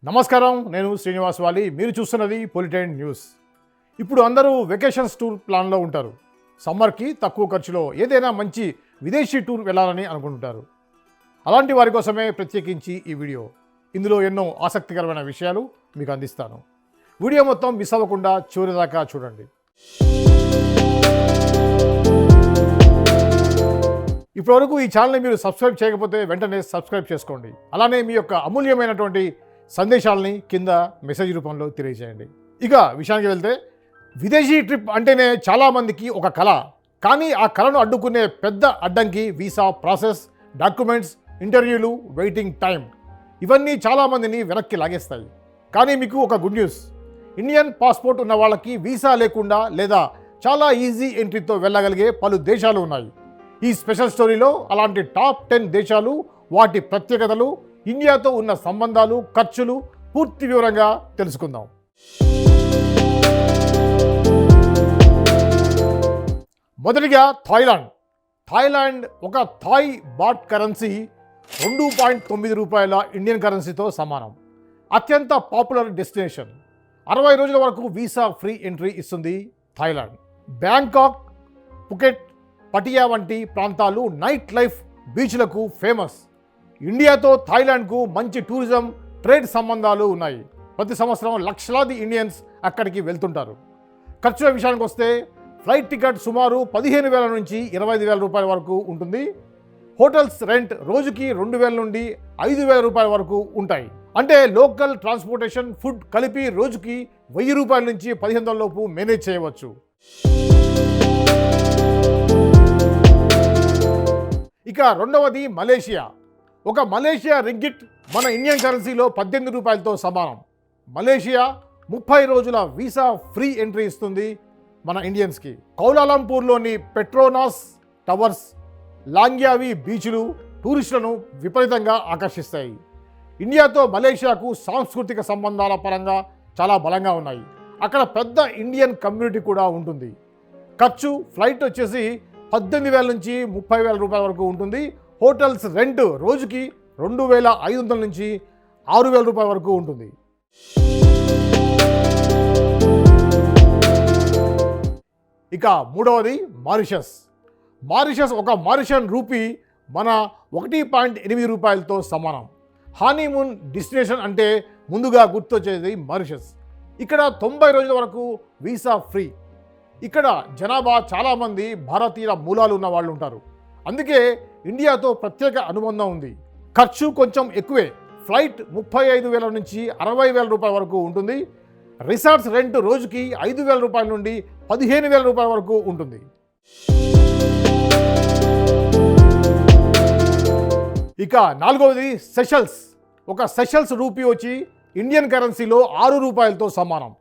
నమస్కారం, నేను శ్రీనివాస్ వాలి. మీరు చూస్తున్నది పొలిటైన్ న్యూస్. ఇప్పుడు అందరూ వెకేషన్స్ టూర్ ప్లాన్లో ఉంటారు. సమ్మర్కి తక్కువ ఖర్చులో ఏదైనా మంచి విదేశీ టూర్ వెళ్ళాలని అనుకుంటారు. అలాంటి వారి కోసమే ప్రత్యేకించి ఈ వీడియో. ఇందులో ఎన్నో ఆసక్తికరమైన విషయాలు మీకు అందిస్తాను. వీడియో మొత్తం మిస్ అవ్వకుండా చివరి దాకా చూడండి. ఇప్పటివరకు ఈ ఛానల్ని మీరు సబ్స్క్రైబ్ చేయకపోతే వెంటనే సబ్స్క్రైబ్ చేసుకోండి. అలానే మీ యొక్క అమూల్యమైనటువంటి సందేశాలని కింద మెసేజ్ రూపంలో తెలియజేయండి. ఇక విషయానికి వెళ్తే, విదేశీ ట్రిప్ అంటేనే చాలామందికి ఒక కళ. కానీ ఆ కళను అడ్డుకునే పెద్ద అడ్డంకి వీసా ప్రాసెస్, డాక్యుమెంట్స్, ఇంటర్వ్యూలు, వెయిటింగ్ టైం. ఇవన్నీ చాలామందిని వెనక్కి లాగేస్తాయి. కానీ మీకు ఒక గుడ్ న్యూస్. ఇండియన్ పాస్పోర్ట్ ఉన్న వాళ్ళకి వీసా లేకుండా లేదా చాలా ఈజీ ఎంట్రీతో వెళ్ళగలిగే పలు దేశాలు ఉన్నాయి. ఈ స్పెషల్ స్టోరీలో అలాంటి టాప్ 10 దేశాలు, వాటి ప్రత్యేకతలు, ఇండియాతో ఉన్న సంబంధాలు, ఖర్చులు పూర్తి వివరంగా తెలుసుకుందాం. మొదటిగా థాయిలాండ్ ఒక థాయ్ బాట్ కరెన్సీ 2.9 రూపాయల ఇండియన్ కరెన్సీతో సమానం. అత్యంత పాపులర్ డెస్టినేషన్. 60 రోజుల వరకు వీసా ఫ్రీ ఎంట్రీ ఇస్తుంది థాయిలాండ్. బ్యాంకాక్, పుకెట్, పటియా వంటి ప్రాంతాలు నైట్ లైఫ్, బీచ్లకు ఫేమస్. ఇండియాతో థాయిలాండ్కు మంచి టూరిజం, ట్రేడ్ సంబంధాలు ఉన్నాయి. ప్రతి సంవత్సరం లక్షలాది ఇండియన్స్ అక్కడికి వెళ్తుంటారు. ఖర్చుల విషయానికి వస్తే, ఫ్లైట్ టికెట్ సుమారు 15,000 నుంచి 25,000 రూపాయల వరకు ఉంటుంది. హోటల్స్ రెంట్ రోజుకి 2,000 నుండి 5,000 రూపాయల వరకు ఉంటాయి. అంటే లోకల్ ట్రాన్స్పోర్టేషన్, ఫుడ్ కలిపి రోజుకి 1,000 రూపాయల నుంచి 15,000 లోపు మేనేజ్ చేయవచ్చు. ఇక రెండవది మలేషియా. ఒక మలేషియా రింగిట్ మన ఇండియన్ కరెన్సీలో 18 రూపాయలతో సమానం. మలేషియా 30 రోజుల వీసా ఫ్రీ ఎంట్రీ ఇస్తుంది మన ఇండియన్స్కి. కౌలాలంపూర్లోని పెట్రోనాస్ టవర్స్, లాంగ్యావి బీచ్లు టూరిస్టులను విపరీతంగా ఆకర్షిస్తాయి. ఇండియాతో మలేషియాకు సాంస్కృతిక సంబంధాల పరంగా చాలా బలంగా ఉన్నాయి. అక్కడ పెద్ద ఇండియన్ కమ్యూనిటీ కూడా ఉంటుంది. ఖర్చు ఫ్లైట్ వచ్చేసి 18,000 నుంచి 30,000 రూపాయల వరకు ఉంటుంది. హోటల్స్ రెంట్ రోజుకి 2,500 నుంచి 6,000 రూపాయల వరకు ఉంటుంది. ఇక మూడవది మారిషస్ ఒక మారిషియన్ రూపీ మన 1.8 రూపాయలతో సమానం. హనీమూన్ డెస్టినేషన్ అంటే ముందుగా గుర్తొచ్చేది మారిషస్. ఇక్కడ 90 రోజుల వరకు వీసా ఫ్రీ. ఇక్కడ జనాభా చాలామంది భారతీయ మూలాలు ఉన్న వాళ్ళు ఉంటారు. అందుకే ఇండియాతో ప్రత్యేక అనుబంధం ఉంది. ఖర్చు కొంచెం ఎక్కువే. ఫ్లైట్ 35,000 నుంచి 60,000 రూపాయల వరకు ఉంటుంది. రిసార్ట్స్ రెంట్ రోజుకి 5,000 రూపాయల నుండి 15,000 రూపాయల వరకు ఉంటుంది. ఇక నాలుగవది సెషల్స్. ఒక సెషల్స్ రూపీ వచ్చి ఇండియన్ కరెన్సీలో 6 రూపాయలతో సమానం.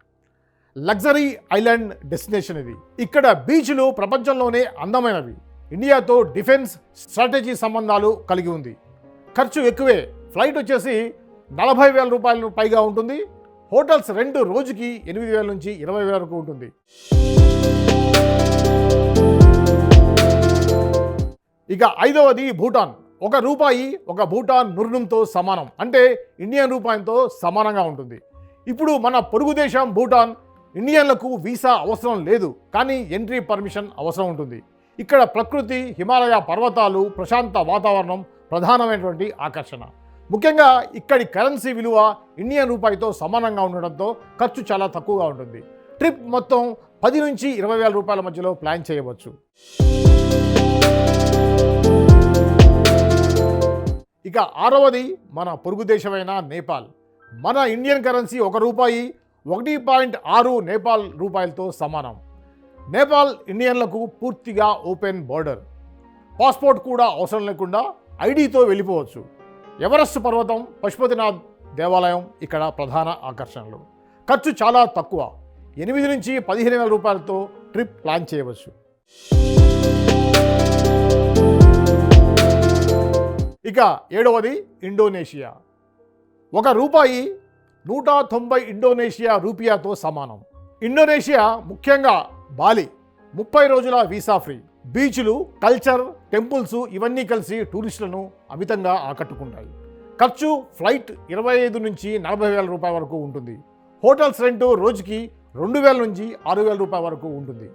లగ్జరీ ఐలాండ్ డెస్టినేషన్ ఇది. ఇక్కడ బీచ్లు ప్రపంచంలోనే అందమైనవి. ఇండియాతో డిఫెన్స్, స్ట్రాటజీ సంబంధాలు కలిగి ఉంది. ఖర్చు ఎక్కువే. ఫ్లైట్ వచ్చేసి 40,000 రూపాయలు పైగా ఉంటుంది. హోటల్స్ రెంట్ రోజుకి 8,000 నుంచి 20,000 వరకు ఉంటుంది. ఇక ఐదవది భూటాన్. ఒక భూటాన్ నుర్నుంతో సమానం. అంటే ఇండియన్ రూపాయలతో సమానంగా ఉంటుంది. ఇప్పుడు మన పొరుగు దేశం భూటాన్. ఇండియన్లకు వీసా అవసరం లేదు, కానీ ఎంట్రీ పర్మిషన్ అవసరం ఉంటుంది. ఇక్కడ ప్రకృతి, హిమాలయ పర్వతాలు, ప్రశాంత వాతావరణం ప్రధానమైనటువంటి ఆకర్షణ. ముఖ్యంగా ఇక్కడి కరెన్సీ విలువ ఇండియన్ రూపాయితో సమానంగా ఉండడంతో ఖర్చు చాలా తక్కువగా ఉంటుంది. ట్రిప్ మొత్తం 10 నుంచి 20,000 రూపాయల మధ్యలో ప్లాన్ చేయవచ్చు. ఇక ఆరవది మన పొరుగు దేశమైన నేపాల్. మన ఇండియన్ కరెన్సీ ₹1 1.6 నేపాల్ రూపాయలతో సమానం. నేపాల్ ఇండియన్లకు పూర్తిగా ఓపెన్ బోర్డర్. పాస్పోర్ట్ కూడా అవసరం లేకుండా ఐడితో వెళ్ళిపోవచ్చు. ఎవరెస్ట్ పర్వతం, పశుపతినాథ్ దేవాలయం ఇక్కడ ప్రధాన ఆకర్షణలు. ఖర్చు చాలా తక్కువ. 8 నుంచి 15,000 రూపాయలతో ట్రిప్ ప్లాన్ చేయవచ్చు. ఇక ఏడవది ఇండోనేషియా. ₹1 190 ఇండోనేషియా రూపియాతో సమానం. ఇండోనేషియా, ముఖ్యంగా బాలి 30 రోజుల వీసా ఫ్రీ. బీచ్లు, కల్చర్, టెంపుల్స్ ఇవన్నీ కలిసి టూరిస్టులను అమితంగా ఆకట్టుకుంటాయి. ఖర్చు ఫ్లైట్ 25 నుంచి 40 వేల రూపాయల వరకు ఉంటుంది. హోటల్స్ రెంట్ రోజుకి 2,000 నుంచి 6,000 రూపాయల వరకు ఉంటుంది.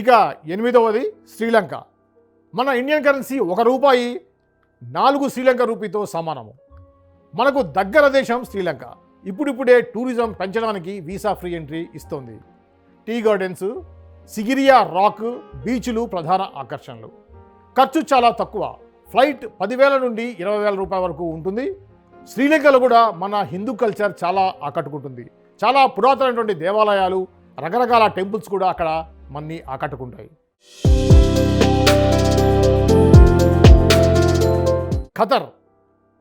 ఇక 8వది శ్రీలంక. మన ఇండియన్ కరెన్సీ 1 రూపాయి 4 శ్రీలంక రూపీతో సమానము. మనకు దగ్గర దేశం శ్రీలంక. ఇప్పుడిప్పుడే టూరిజం పెంచడానికి వీసా ఫ్రీ ఎంట్రీ ఇస్తోంది. టీ గార్డెన్స్, సిగిరియా రాక్, బీచ్లు ప్రధాన ఆకర్షణలు. ఖర్చు చాలా తక్కువ. ఫ్లైట్ 10,000 నుండి 20,000 రూపాయల వరకు ఉంటుంది. శ్రీలంకలో కూడా మన హిందూ కల్చర్ చాలా ఆకట్టుకుంటుంది. చాలా పురాతనమైనటువంటి దేవాలయాలు, రకరకాల టెంపుల్స్ కూడా అక్కడ మన్ని ఆకట్టుకుంటాయి. ఖతర్.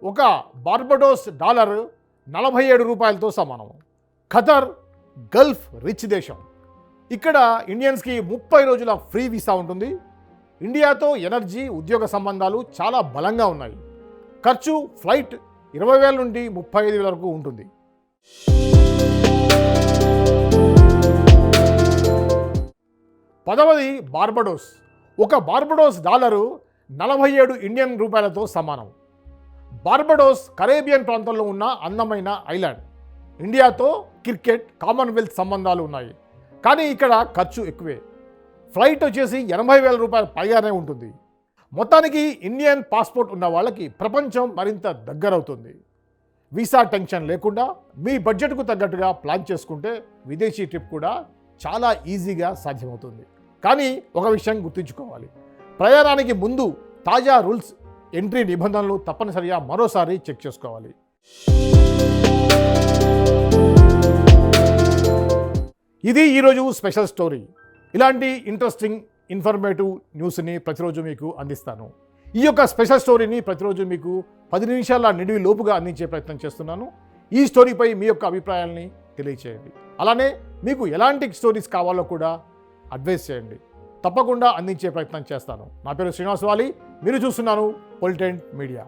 ఒక బార్బడోస్ డాలర్ 47 రూపాయలతో సమానం. ఖతర్ గల్ఫ్ రిచ్ దేశం. ఇక్కడ ఇండియన్స్కి 30 రోజుల ఫ్రీ వీసా ఉంటుంది. ఇండియాతో ఎనర్జీ, ఉద్యోగ సంబంధాలు చాలా బలంగా ఉన్నాయి. ఖర్చు ఫ్లైట్ 20,000 నుండి 35,000 వరకు ఉంటుంది. పదవది బార్బడోస్. ఒక బార్బడోస్ డాలరు 47 ఇండియన్ రూపాయలతో సమానం. బార్బడోస్ కరేబియన్ ప్రాంతంలో ఉన్న అందమైన ఐలాండ్. ఇండియాతో క్రికెట్, కామన్వెల్త్ సంబంధాలు ఉన్నాయి. కానీ ఇక్కడ ఖర్చు ఎక్కువే. ఫ్లైట్ వచ్చేసి 80,000 రూపాయల పైగానే ఉంటుంది. మొత్తానికి ఇండియన్ పాస్పోర్ట్ ఉన్న వాళ్ళకి ప్రపంచం మరింత దగ్గరవుతుంది. వీసా టెన్షన్ లేకుండా మీ బడ్జెట్కు తగ్గట్టుగా ప్లాన్ చేసుకుంటే విదేశీ ట్రిప్ కూడా చాలా ఈజీగా సాధ్యమవుతుంది. కానీ ఒక విషయం గుర్తుంచుకోవాలి, ప్రయాణానికి ముందు తాజా రూల్స్, ఎంట్రీ నిబంధనలు తప్పనిసరిగా మరోసారి చెక్ చేసుకోవాలి. ఇది ఈరోజు స్పెషల్ స్టోరీ. ఇలాంటి ఇంట్రెస్టింగ్, ఇన్ఫర్మేటివ్ న్యూస్ని ప్రతిరోజు మీకు అందిస్తాను. ఈ యొక్క స్పెషల్ స్టోరీని ప్రతిరోజు మీకు 10 నిమిషాల నిడివి లోపుగా అందించే ప్రయత్నం చేస్తున్నాను. ఈ స్టోరీపై మీ యొక్క అభిప్రాయాల్ని తెలియచేయండి. అలానే మీకు ఎలాంటి స్టోరీస్ కావాలో కూడా అడ్వైస్ చేయండి. తప్పకుండా అందించే ప్రయత్నం చేస్తాను. నా పేరు శ్రీనివాస్ వాలి. మీరు చూస్తున్నారు పొలిటెంట్ మీడియా.